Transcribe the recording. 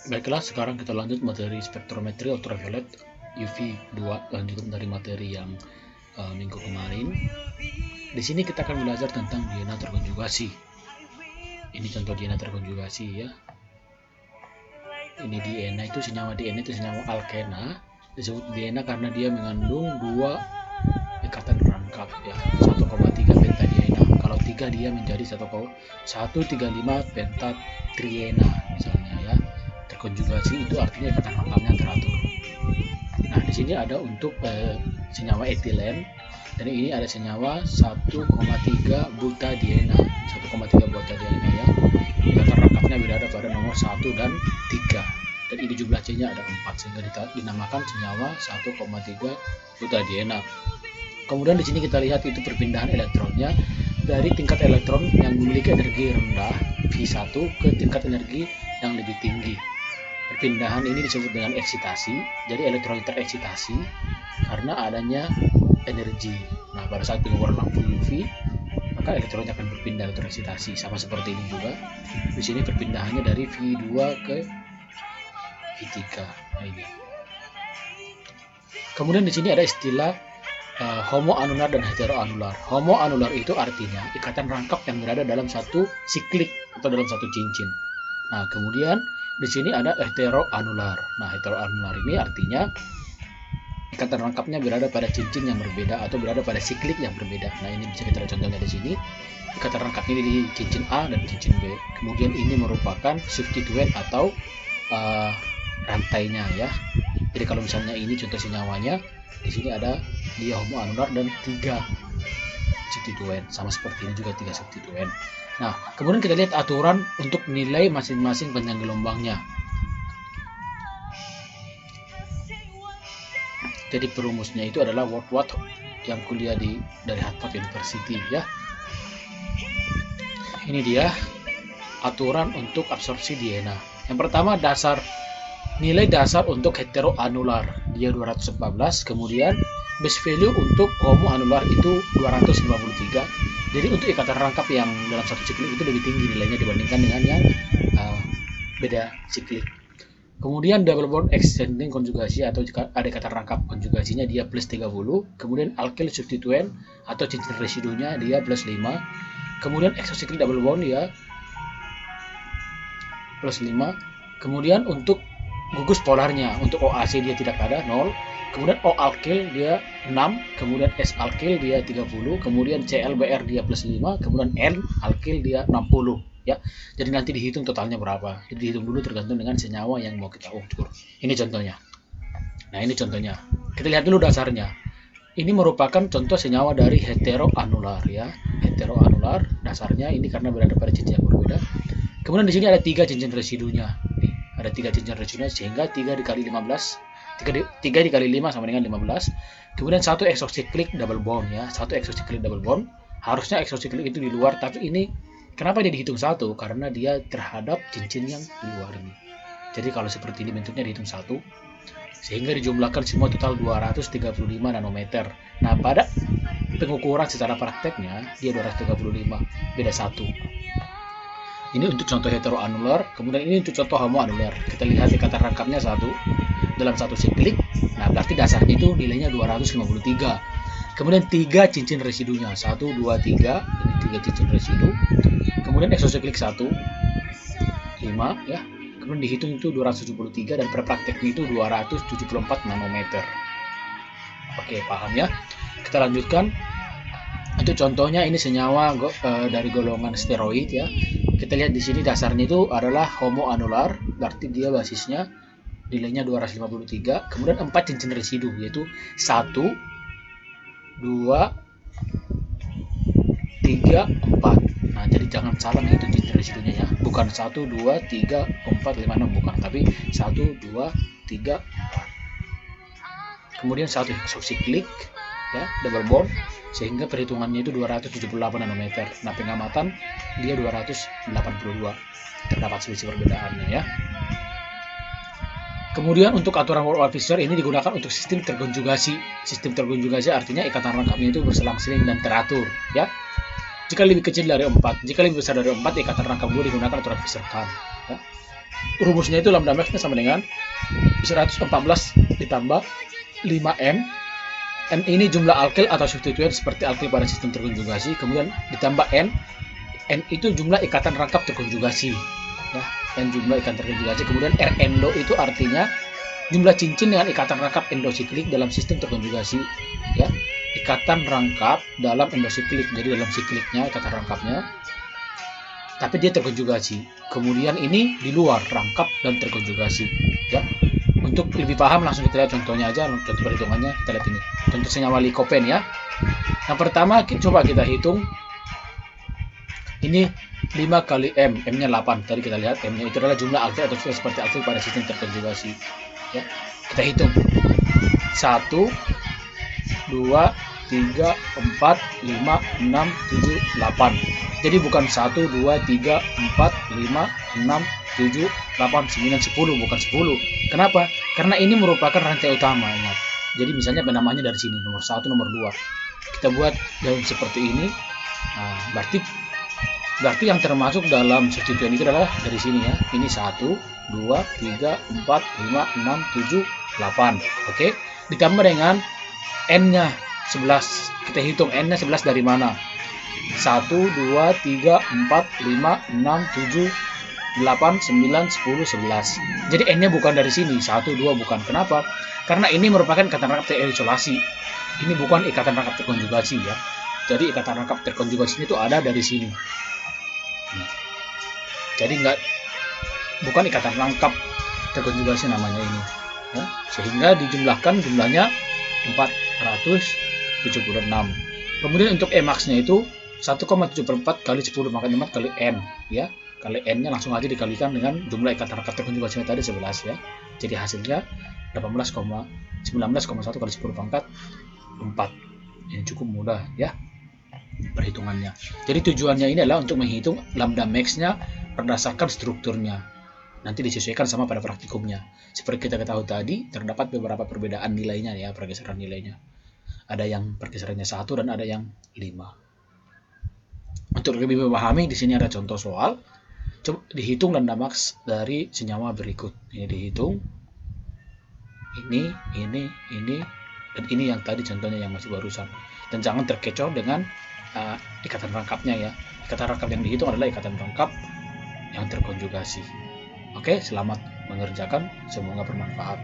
Baiklah, sekarang kita lanjut materi spektrometri ultraviolet UV2, lanjutan dari materi yang minggu kemarin. Di sini kita akan belajar tentang DNA terkonjugasi. Ini contoh DNA terkonjugasi ya. Ini DNA itu senyawa alkena, disebut DNA karena dia mengandung dua ikatan rangkap ya, 1,3 pentaDNA. Kalau 3 dia menjadi 1,135 pentatriena misalnya ya. Terkonjugasi itu artinya ikatan rangkapnya teratur. Nah, di sini ada untuk senyawa etilen, dan ini ada senyawa 1,3 butadiena. 1,3 butadiena ya. Ikatan rangkapnya berada pada nomor 1 dan 3. Dan ini jumlah C-nya ada 4 sehingga dinamakan senyawa 1,3 butadiena. Kemudian di sini kita lihat itu perpindahan elektronnya dari tingkat elektron yang memiliki energi rendah V1 ke tingkat energi yang lebih tinggi. Perpindahan ini disebut dengan eksitasi. Jadi elektron tereksitasi karena adanya energi. Nah, pada saat pengukuran lampu UV, maka elektronnya akan berpindah tereksitasi. Sama seperti ini juga. Di sini perpindahannya dari V2 ke V3. Nah, ini. Kemudian di sini ada istilah homoanular dan heteroanular. Homoanular itu artinya ikatan rangkap yang berada dalam satu siklik atau dalam satu cincin. Nah, kemudian di sini ada heteroanular. Nah, heteroanular ini artinya ikatan rangkapnya berada pada cincin yang berbeda atau berada pada siklik yang berbeda. Nah, ini bisa kita lihat contohnya di sini. Ikatan rangkapnya di cincin A dan cincin B. Kemudian ini merupakan substituen atau rantainya ya. Jadi kalau misalnya ini contoh senyawanya, di sini ada dia homoanular dan 3 substituen. Sama seperti ini juga 3 substituen. Nah, kemudian kita lihat aturan untuk nilai masing-masing panjang gelombangnya. Jadi perumusnya itu adalah Woodward yang kuliah dari Harvard University ya. Ini dia aturan untuk absorpsi DNA. Yang pertama nilai dasar untuk heteroanular dia 214, kemudian base value untuk homoanular itu 253. Jadi untuk ikatan rangkap yang dalam satu siklik itu lebih tinggi nilainya dibandingkan dengan yang beda siklik. Kemudian double bond extending konjugasi atau jika ada ikatan rangkap konjugasinya dia plus 30. Kemudian alkyl substituen atau cincin residunya dia plus 5. Kemudian exocyclic double bond dia plus 5. Kemudian untuk gugus polarnya, untuk OAC dia tidak ada 0. Kemudian O alkyl dia 6, kemudian S alkyl dia 30, kemudian ClBr dia plus 5, kemudian N alkyl dia 60 ya. Jadi nanti dihitung totalnya berapa. Jadi dihitung dulu tergantung dengan senyawa yang mau kita ukur. Ini contohnya. Nah, ini contohnya. Kita lihat dulu dasarnya. Ini merupakan contoh senyawa dari heteroanular ya. Heteroanular dasarnya ini karena berada pada cincin yang berbeda. Kemudian di sini ada 3 cincin residunya. Nih, ada 3 cincin residunya sehingga 3 dikali 15, 3 dikali 5 sama dengan 15. Kemudian 1 exocyclic double bond ya. 1 exocyclic double bond. Harusnya exocyclic itu di luar, tapi ini kenapa dia dihitung 1? Karena dia terhadap cincin yang di luar ini. Jadi kalau seperti ini bentuknya dihitung 1. Sehingga dijumlahkan semua total 235 nanometer. Nah, pada pengukuran secara prakteknya dia 235, beda 1. Ini untuk contoh heteroanular, kemudian ini untuk contoh homoanular. Kita lihat ikatan rangkapnya 1 dalam satu siklik. Nah, berarti dasarnya itu nilainya 253. Kemudian 3 cincin residunya, 1, 2, 3. Ini 3 cincin residu. Kemudian exocyclic 1, 5 ya. Kemudian dihitung itu 273 dan per prakteknya itu 274 nanometer. Oke, paham ya? Kita lanjutkan. Untuk contohnya ini senyawa dari golongan steroid ya. Kita lihat di sini dasarnya itu adalah homoanular, berarti dia basisnya nilainya 253. Kemudian 4 cincin residu yaitu 1, 2, 3, 4. Nah, jadi jangan salah itu cincin residunya ya. Bukan 1, 2, 3, 4, 5, 6 bukan, tapi 1, 2, 3, 4. Kemudian 1 exocyclic ya, double bond sehingga perhitungannya itu 278 nanometer. Nah, pengamatan dia 282. Terdapat selisih perbedaannya ya. Kemudian untuk aturan Woodward-Fisher ini digunakan untuk sistem terkonjugasi. Sistem terkonjugasi artinya ikatan rangkapnya itu berselang-seling dan teratur ya. Jika lebih kecil dari 4, jika lebih besar dari 4, ikatan rangkap 2 digunakan aturan Fisher-Tran ya. rumusnya itu lambda max sama dengan 114 ditambah 5n. N ini jumlah alkil atau substituen seperti alkil pada sistem terkonjugasi, kemudian ditambah N. N itu jumlah ikatan rangkap terkonjugasi. Ya, N jumlah ikatan terkonjugasi. Kemudian R endo itu artinya jumlah cincin dengan ikatan rangkap endosiklik dalam sistem terkonjugasi. Ya, ikatan rangkap dalam endosiklik, jadi dalam sikliknya ikatan rangkapnya, tapi dia terkonjugasi. Kemudian ini di luar rangkap dan terkonjugasi. Ya, untuk lebih paham langsung kita lihat contohnya aja, contoh perhitungannya kita lihat ini. Contoh senyawa likopen ya. Yang pertama coba kita hitung. Ini 5 kali M, M-nya 8. Tadi kita lihat M-nya itu adalah jumlah alkil atau seperti alkil pada sistem terkonjugasi. Ya, kita hitung. 1 2 3 4 5 6 7 8. Jadi bukan 1 2 3 4 5 6 7 8 9 10, bukan 10. Kenapa? Karena ini merupakan rantai utama. Ingat. Jadi misalnya penamanya dari sini, nomor 1, nomor 2. Kita buat daun seperti ini. Nah, berarti yang termasuk dalam substituen itu adalah dari sini ya. Ini 1 2 3 4 5 6 7 8. Oke. Ditambah dengan N-nya 11. Kita hitung N-nya 11 dari mana? 1 2 3 4 5 6 7 8 9 10 11. Jadi N-nya bukan dari sini, 1 2 bukan. Kenapa? Karena ini merupakan ikatan rangkap terisolasi. Ini bukan ikatan rangkap terkonjugasi ya. Jadi ikatan rangkap terkonjugasi itu ada dari sini. Jadi bukan ikatan rangkap terkonjugasi namanya ini. Ya. Sehingga dijumlahkan jumlahnya 476. Kemudian untuk Emax-nya itu 1,74 kali 10 pangkat 4 kali N ya. Kali N-nya langsung aja dikalikan dengan jumlah ikatan rangkap terkonjugasinya tadi 11 ya. Jadi hasilnya 19,1 kali 10 pangkat 4. Ini cukup mudah ya perhitungannya. Jadi tujuannya ini adalah untuk menghitung lambda max-nya berdasarkan strukturnya. Nanti disesuaikan sama pada praktikumnya. Seperti kita ketahui tadi, terdapat beberapa perbedaan nilainya ya, pergeseran nilainya. Ada yang pergeserannya 1 dan ada yang 5. Untuk lebih memahami, di sini ada contoh soal. Coba dihitung lambda max dari senyawa berikut. Ini dihitung. Ini, dan ini yang tadi contohnya yang masih barusan. Dan jangan terkecoh dengan ikatan rangkapnya ya. Ikatan rangkap yang dihitung adalah ikatan rangkap yang terkonjugasi. Oke, selamat mengerjakan, semoga bermanfaat.